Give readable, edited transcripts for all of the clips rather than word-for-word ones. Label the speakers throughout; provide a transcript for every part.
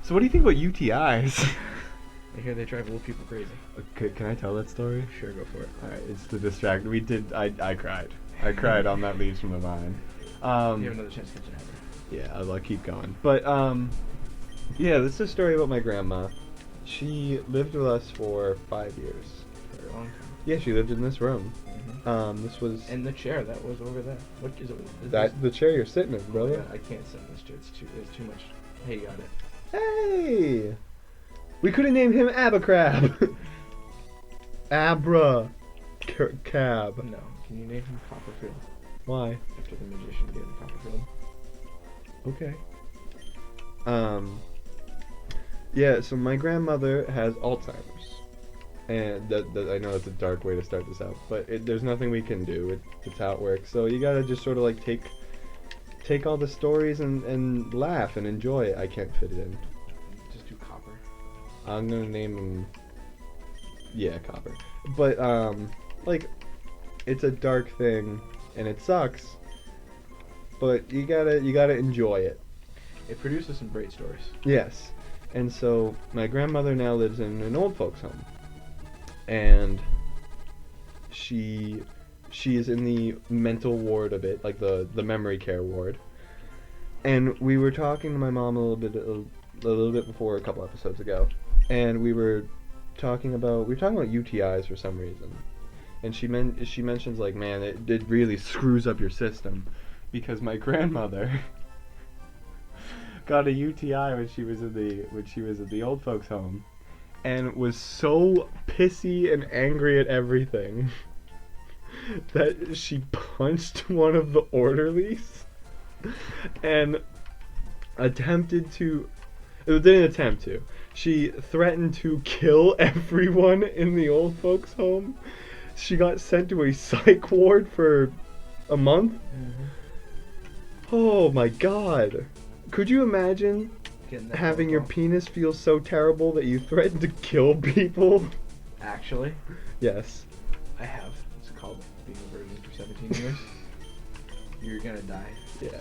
Speaker 1: So what do you think about UTIs?
Speaker 2: I hear they drive little people crazy.
Speaker 1: Okay, can I tell that story?
Speaker 2: Sure, go for it.
Speaker 1: Alright, it's to distract. I cried. I cried on that Leaves from the Vine.
Speaker 2: You have another chance to catch an apple.
Speaker 1: Yeah, I'll keep going. But, yeah, this is a story about my grandma. She lived with us for 5 years.
Speaker 2: For a long time.
Speaker 1: Yeah, she lived in this room.
Speaker 2: Mm-hmm.
Speaker 1: This was...
Speaker 2: And the chair, that was over there. What is it? Is
Speaker 1: the chair you're sitting in,
Speaker 2: Oh
Speaker 1: brother.
Speaker 2: God, I can't sit in this chair. It's too much. Hey, you got it.
Speaker 1: Hey! We could have named him Abacrab. Abra Cab.
Speaker 2: No. Can you name him Copperfield?
Speaker 1: Why?
Speaker 2: After the magician gave him Copperfield.
Speaker 1: Okay. Yeah, so my grandmother has Alzheimer's. And that I know that's a dark way to start this out, but there's nothing we can do. It's how it works. So you gotta just sort of like take all the stories and laugh and enjoy it. I can't fit it in.
Speaker 2: Just do Copper.
Speaker 1: I'm gonna name him... Yeah, Copper. But, like, it's a dark thing, and it sucks, but you gotta enjoy it.
Speaker 2: It produces some great stories.
Speaker 1: Yes. And so, my grandmother now lives in an old folks home. And she is in the mental ward of it, like the memory care ward. And we were talking to my mom a little bit before, a couple episodes ago, and we were talking about UTIs for some reason. And she mentions like, man, it really screws up your system, because my grandmother got a UTI when she was at the old folks home, and was so pissy and angry at everything that she punched one of the orderlies and she threatened to kill everyone in the old folks home. She got sent to a psych ward for a month.
Speaker 2: Mm-hmm.
Speaker 1: Oh my god. Could you imagine having your
Speaker 2: phone
Speaker 1: penis feel so terrible that you threaten to kill people?
Speaker 2: call? Actually,
Speaker 1: Yes.
Speaker 2: I have. It's called being a virgin for 17 years. You're gonna die.
Speaker 1: Yeah.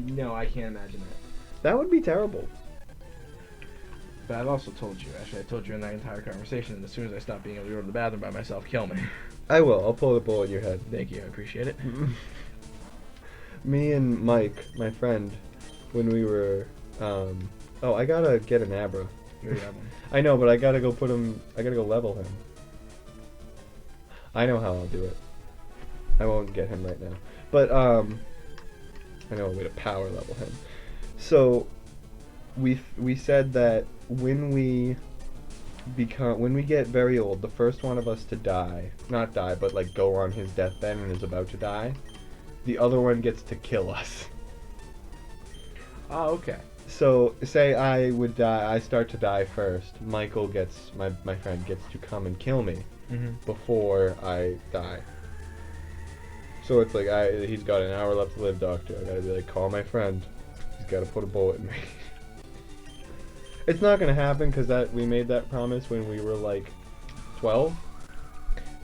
Speaker 2: No, I can't imagine that.
Speaker 1: That would be terrible.
Speaker 2: But I've also told you, actually, I told you in that entire conversation that as soon as I stop being able to go to the bathroom by myself, kill me.
Speaker 1: I will. I'll pull the bullet in your head.
Speaker 2: Thank you, I appreciate it.
Speaker 1: Me and Mike, my friend, when we were, oh, I gotta get an Abra.
Speaker 2: You already have one.
Speaker 1: I know, but I gotta go level him. I know how I'll do it. I won't get him right now. But, I know a way to power level him. So, we said that when we get very old, the first one of us to die, not die, but like go on his deathbed and is about to die, the other one gets to kill us.
Speaker 2: Oh, okay.
Speaker 1: So, say I would die, I start to die first. Michael gets, my friend gets to come and kill me before I die. So it's like, he's got an hour left to live, doctor. I gotta be like, call my friend. He's gotta put a bullet in me. It's not gonna happen, because we made that promise when we were like 12.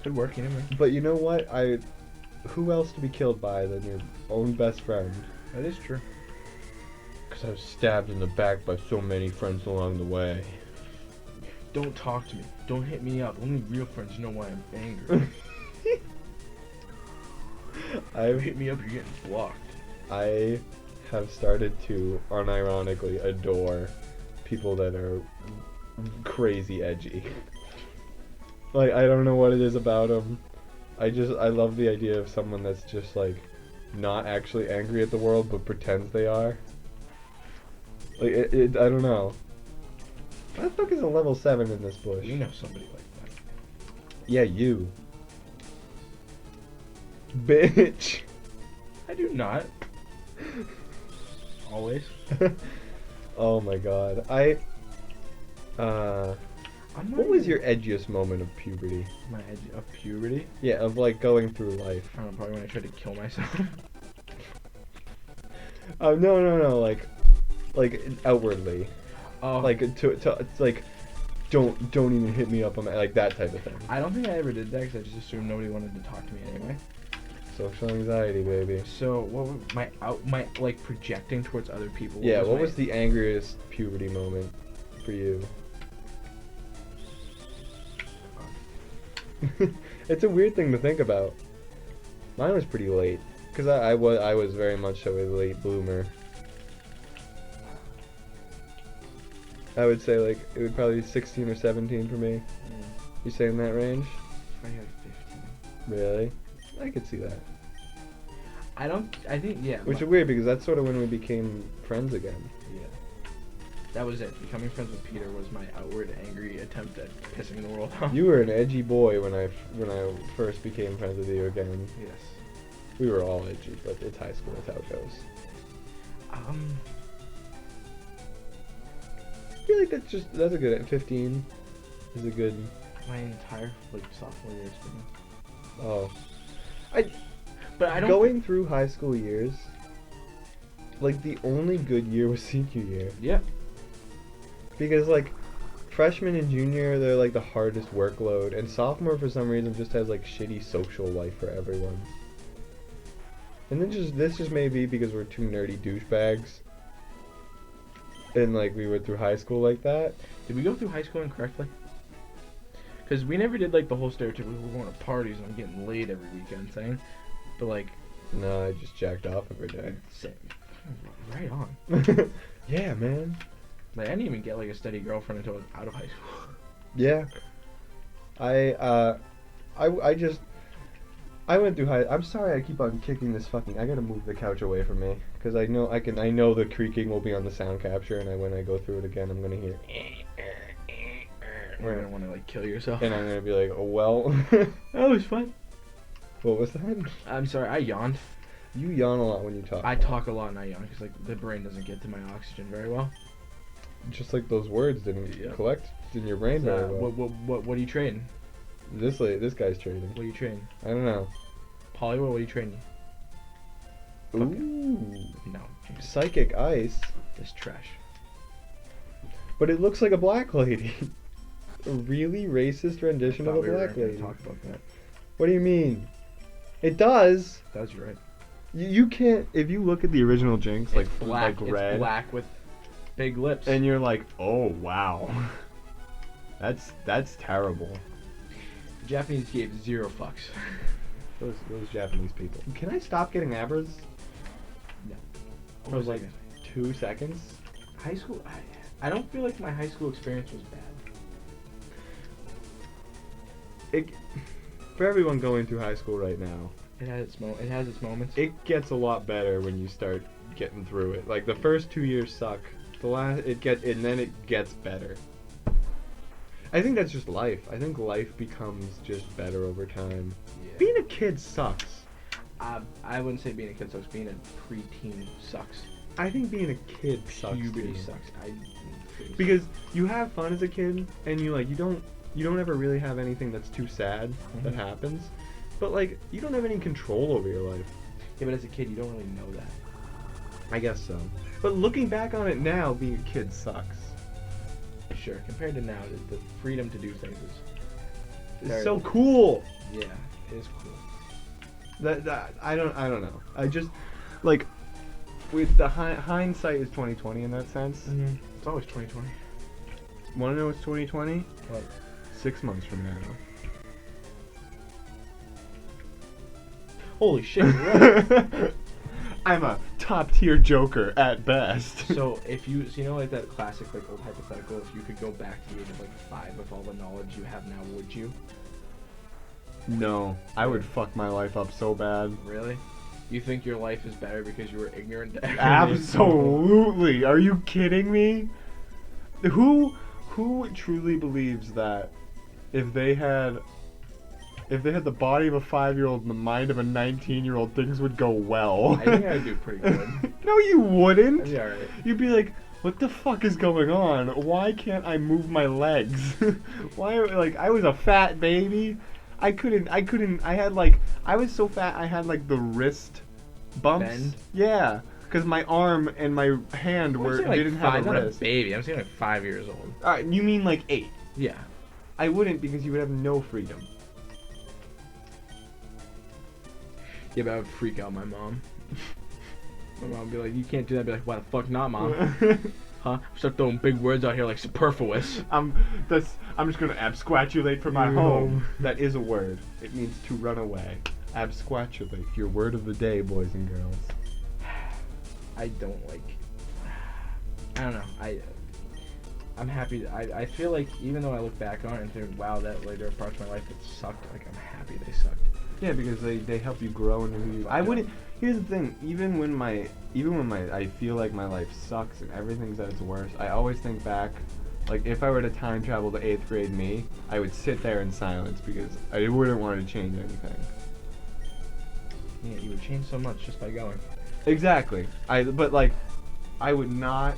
Speaker 2: Good work, anyway.
Speaker 1: But you know what? Who else to be killed by than your own best friend?
Speaker 2: That is true.
Speaker 1: Because I was stabbed in the back by so many friends along the way.
Speaker 2: Don't talk to me. Don't hit me up. Only real friends know why I'm angry. Hit me up, you're getting blocked.
Speaker 1: I have started to unironically adore people that are crazy edgy. Like, I don't know what it is about them. I love the idea of someone that's just like not actually angry at the world but pretends they are. Like, I don't know. What the fuck is a level 7 in this bush?
Speaker 2: You know somebody like that.
Speaker 1: Yeah, you. Bitch.
Speaker 2: I do not. Always.
Speaker 1: Oh my god. What was your edgiest moment of puberty?
Speaker 2: My edge of puberty?
Speaker 1: Yeah, of like going through life.
Speaker 2: I don't know, probably when I tried to kill myself.
Speaker 1: Oh, no, like outwardly.
Speaker 2: Oh.
Speaker 1: Like, it's like, don't even hit me up on that, like that type of thing.
Speaker 2: I don't think I ever did that because I just assumed nobody wanted to talk to me anyway.
Speaker 1: Social anxiety, baby.
Speaker 2: So what was my like projecting towards other people?
Speaker 1: What was the angriest puberty moment for you? It's a weird thing to think about. Mine was pretty late, because I was very much so a late bloomer. I would say like it would probably be 16 or 17 for me. You say in that range?
Speaker 2: Probably like 15.
Speaker 1: Really? I could see that.
Speaker 2: I think yeah.
Speaker 1: Which is weird because that's sort of when we became friends again.
Speaker 2: Yeah. That was it. Becoming friends with Peter was my outward angry attempt at pissing the world off.
Speaker 1: You were an edgy boy when I first became friends with you again.
Speaker 2: Yes.
Speaker 1: We were all edgy, but it's high school. That's how it goes. I feel like that's a good 15 is a good.
Speaker 2: My entire like sophomore year experience.
Speaker 1: Oh,
Speaker 2: But I don't.
Speaker 1: Going through high school years, like the only good year was senior year.
Speaker 2: Yeah.
Speaker 1: Because like freshman and junior, they're like the hardest workload, and sophomore for some reason just has like shitty social life for everyone. And then this just may be because we're two nerdy douchebags, and like we went through high school like that.
Speaker 2: Did we go through high school incorrectly? Because we never did like the whole stereotypical we're going to parties and I'm getting laid every weekend thing. But like,
Speaker 1: no, I just jacked off every day.
Speaker 2: Right on.
Speaker 1: Yeah, man.
Speaker 2: Like I didn't even get like a steady girlfriend until I was out of high school.
Speaker 1: Yeah. I went through high. I'm sorry I keep on kicking this fucking. I gotta move the couch away from me because I know I know the creaking will be on the sound capture, and when I go through it again, I'm gonna hear.
Speaker 2: You're gonna want to like kill yourself.
Speaker 1: And I'm gonna be like, oh, well.
Speaker 2: That was fun.
Speaker 1: What was that?
Speaker 2: I'm sorry, I yawned.
Speaker 1: You yawn a lot when you talk.
Speaker 2: I talk a lot and I yawn because like the brain doesn't get to my oxygen very well.
Speaker 1: Just like those words didn't collect in your brain very well.
Speaker 2: What are you trading?
Speaker 1: This guy's trading.
Speaker 2: What are you trading?
Speaker 1: I don't know.
Speaker 2: Polyware, what are you trading?
Speaker 1: Ooh.
Speaker 2: No.
Speaker 1: Psychic ice.
Speaker 2: This trash.
Speaker 1: But it looks like a black lady. A really racist rendition of a black lady.
Speaker 2: Talk about that.
Speaker 1: What do you mean? It does.
Speaker 2: That's right.
Speaker 1: You can't. If you look at the original Jinx, like
Speaker 2: black,
Speaker 1: like red,
Speaker 2: it's black with big lips,
Speaker 1: and you're like, oh wow, that's terrible.
Speaker 2: The Japanese gave 0 fucks.
Speaker 1: Those Japanese people. Can I stop getting abras?
Speaker 2: No.
Speaker 1: For like 2 seconds.
Speaker 2: High school. I don't feel like my high school experience was bad.
Speaker 1: For everyone going through high school right now,
Speaker 2: It has its moments.
Speaker 1: it gets a lot better when you start getting through it. Like the first 2 years suck. And then it gets better. I think that's just life. I think life becomes just better over time.
Speaker 2: Yeah.
Speaker 1: Being a kid sucks.
Speaker 2: I wouldn't say being a kid sucks. Being a preteen sucks.
Speaker 1: I think being a kid sucks.
Speaker 2: Puberty
Speaker 1: too.
Speaker 2: sucks.
Speaker 1: Because you have fun as a kid, and you don't ever really have anything that's too sad that happens. But like you don't have any control over your life.
Speaker 2: Yeah, but as a kid, you don't really know that.
Speaker 1: I guess so. But looking back on it now, being a kid sucks.
Speaker 2: Sure, compared to now, the freedom to do things
Speaker 1: It's so cool.
Speaker 2: Yeah, it is cool.
Speaker 1: That I don't know. I just like with the hindsight is 2020 in that sense.
Speaker 2: It's always 2020.
Speaker 1: Want to know what's 2020?
Speaker 2: What?
Speaker 1: 6 months from now.
Speaker 2: Holy shit! Right.
Speaker 1: I'm a top tier joker at best.
Speaker 2: So you know like that classic like old hypothetical, if you could go back to the age of like 5 with all the knowledge you have now, would you?
Speaker 1: No, I would fuck my life up so bad.
Speaker 2: Really? You think your life is better because you were ignorant to
Speaker 1: Absolutely. Are you kidding me? Who truly believes that if they had the body of a 5-year-old and the mind of a 19-year-old, things would go well?
Speaker 2: I think I'd do pretty good.
Speaker 1: No, you wouldn't.
Speaker 2: That'd be alright.
Speaker 1: You'd be like, what the fuck is going on? Why can't I move my legs? Why, like, I was a fat baby. I was so fat I had like the wrist bumps.
Speaker 2: Bend?
Speaker 1: Yeah, because my arm and my hand didn't have a wrist.
Speaker 2: Not a baby. I'm saying like 5 years old.
Speaker 1: Alright, you mean like 8?
Speaker 2: Yeah.
Speaker 1: I wouldn't because you would have no freedom.
Speaker 2: Yeah, but I would freak out my mom. My mom would be like, you can't do that. I'd be like, why the fuck not, Mom? Huh? Start throwing big words out here like superfluous.
Speaker 3: I'm just gonna absquatulate from my home. That is a word. It means to run away. Absquatulate. Your word of the day, boys and girls.
Speaker 2: I don't like. I don't know. I'm happy. I feel like even though I look back on it and think, wow, that like there are parts of my life that sucked. Like I'm happy they sucked.
Speaker 3: Yeah, because they help you grow into who you. I wouldn't. Here's the thing. Even when I feel like my life sucks and everything's at its worst, I always think back. Like if I were to time travel to 8th grade me, I would sit there in silence because I wouldn't want to change anything.
Speaker 2: Yeah, you would change so much just by going.
Speaker 3: Exactly. But like, I would not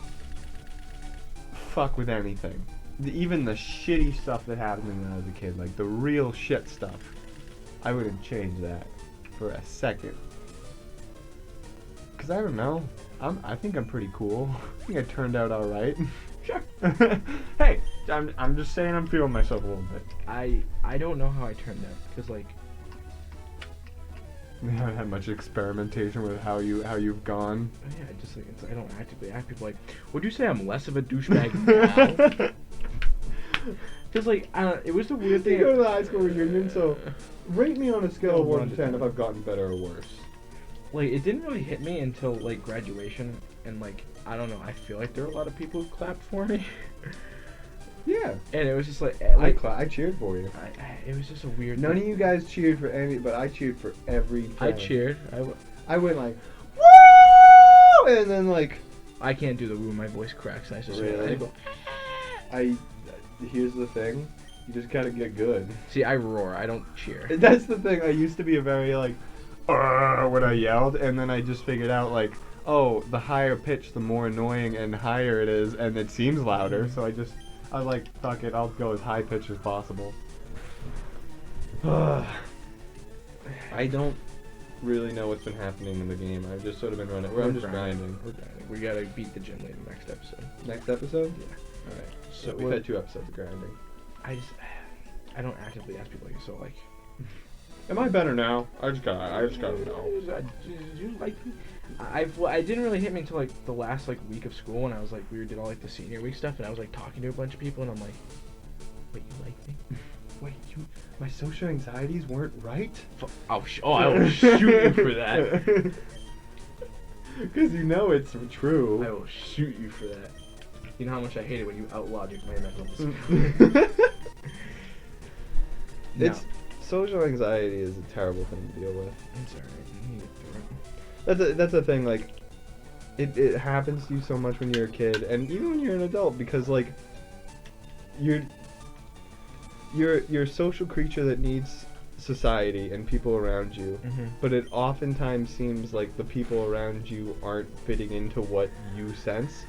Speaker 3: fuck with anything. Even the shitty stuff that happened to me when I was a kid, like the real shit stuff, I wouldn't change that for a second. Cause I don't know. I think I'm pretty cool. I think I turned out all right.
Speaker 2: Sure.
Speaker 3: Hey, I'm just saying I'm feeling myself a little bit.
Speaker 2: I don't know how I turned out because like.
Speaker 3: We haven't had much experimentation with how you've gone.
Speaker 2: Yeah, just like I don't actively act. People like, would you say I'm less of a douchebag now? Because like I don't. It was the weird thing.
Speaker 3: You go to the high school reunion, so rate me on a scale of 1 to 10 if I've gotten better or worse.
Speaker 2: Like it didn't really hit me until like graduation, and like I don't know. I feel like there were a lot of people who clapped for me.
Speaker 3: Yeah.
Speaker 2: And it was just like
Speaker 3: I cheered for you.
Speaker 2: it was just a weird.
Speaker 3: None
Speaker 2: thing.
Speaker 3: of you guys cheered for any, but I cheered for every.
Speaker 2: I
Speaker 3: time.
Speaker 2: cheered.
Speaker 3: I went like, woo, and then like.
Speaker 2: I can't do the woo. My voice cracks. I just
Speaker 3: Really?
Speaker 2: I go.
Speaker 3: Here's the thing, you just gotta get good.
Speaker 2: See, I roar. I don't cheer.
Speaker 3: That's the thing. I used to be a very like, when I yelled, and then I just figured out like, oh, the higher pitch, the more annoying and higher it is, and it seems louder. So I was like, fuck it, I'll go as high pitch as possible. I don't really know what's been happening in the game. I've just sort of been running. I'm just grinding.
Speaker 2: We're grinding. We gotta beat the gym leader next episode.
Speaker 3: Next episode?
Speaker 2: Yeah.
Speaker 3: Alright.
Speaker 2: So
Speaker 3: We've had 2 episodes of grinding.
Speaker 2: I don't actively ask people like so like.
Speaker 3: Am I better now? I just gotta know.
Speaker 2: You like me? I didn't really hit me until like the last like week of school when I was like we did all like the senior week stuff and I was like talking to a bunch of people and I'm like, wait, you like me?
Speaker 3: Wait, my social anxieties weren't right?
Speaker 2: I will shoot you for that.
Speaker 3: Because you know it's true.
Speaker 2: I will shoot you for that. You know how much I hate it when you outlogic my mental.
Speaker 3: It's social anxiety is a terrible thing to deal with.
Speaker 2: It's alright. You get through it.
Speaker 3: That's the thing. Like, it happens to you so much when you're a kid, and even when you're an adult, because like, you're a social creature that needs society and people around you.
Speaker 2: Mm-hmm.
Speaker 3: But it oftentimes seems like the people around you aren't fitting into what you sense,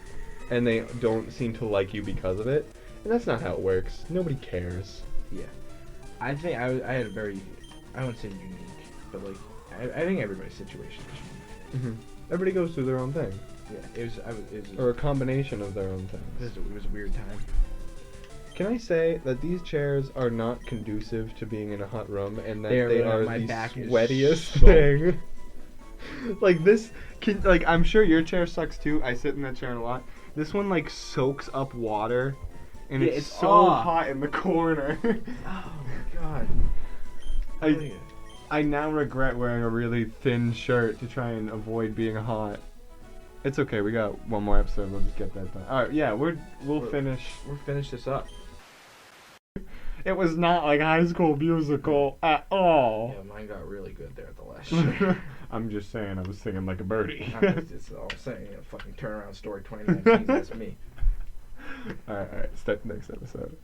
Speaker 3: and they don't seem to like you because of it. And that's not how it works. Nobody cares.
Speaker 2: Yeah. I think I had a very, I wouldn't say unique, but like, I think everybody's situation is unique.
Speaker 3: Mm-hmm. Everybody goes through their own thing.
Speaker 2: Yeah, it was
Speaker 3: Or a combination of their own things.
Speaker 2: it was a weird time.
Speaker 3: Can I say that these chairs are not conducive to being in a hot room, and that they are
Speaker 2: my
Speaker 3: the
Speaker 2: back is
Speaker 3: sweatiest
Speaker 2: so-
Speaker 3: thing? Like this, I'm sure your chair sucks too. I sit in that chair a lot. This one like soaks up water, and
Speaker 2: Yeah,
Speaker 3: it's
Speaker 2: it's
Speaker 3: so
Speaker 2: off.
Speaker 3: hot in the corner.
Speaker 2: Oh my god.
Speaker 3: I now regret wearing a really thin shirt to try and avoid being hot. It's okay. We got one more episode. We'll just get that done. All right. Yeah, we'll finish.
Speaker 2: We'll finish this up.
Speaker 3: It was not like High School Musical at all.
Speaker 2: Yeah, mine got really good there at the last show.
Speaker 3: I'm just saying, I was singing like a birdie.
Speaker 2: I'm just all saying, fucking turnaround story 2019. That's me.
Speaker 3: All right. Start the next episode.